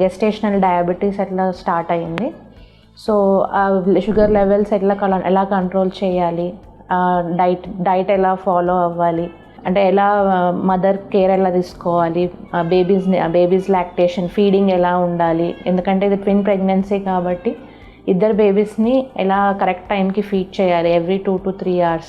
Gestational diabetes ఎట్లా start అయింది. So sugar levels ఎలా కంట్రోల్ చేయాలి, డైట్ ఎలా ఫాలో అవ్వాలి, అంటే ఎలా మదర్ కేర్ ఎలా తీసుకోవాలి, బేబీస్ లాక్టేషన్ ఫీడింగ్ ఎలా ఉండాలి, ఎందుకంటే ఇది ట్విన్ ప్రెగ్నెన్సీ కాబట్టి ఇద్దరు బేబీస్ని ఎలా కరెక్ట్ టైంకి ఫీడ్ చేయాలి ఎవ్రీ 2 to 3 hours.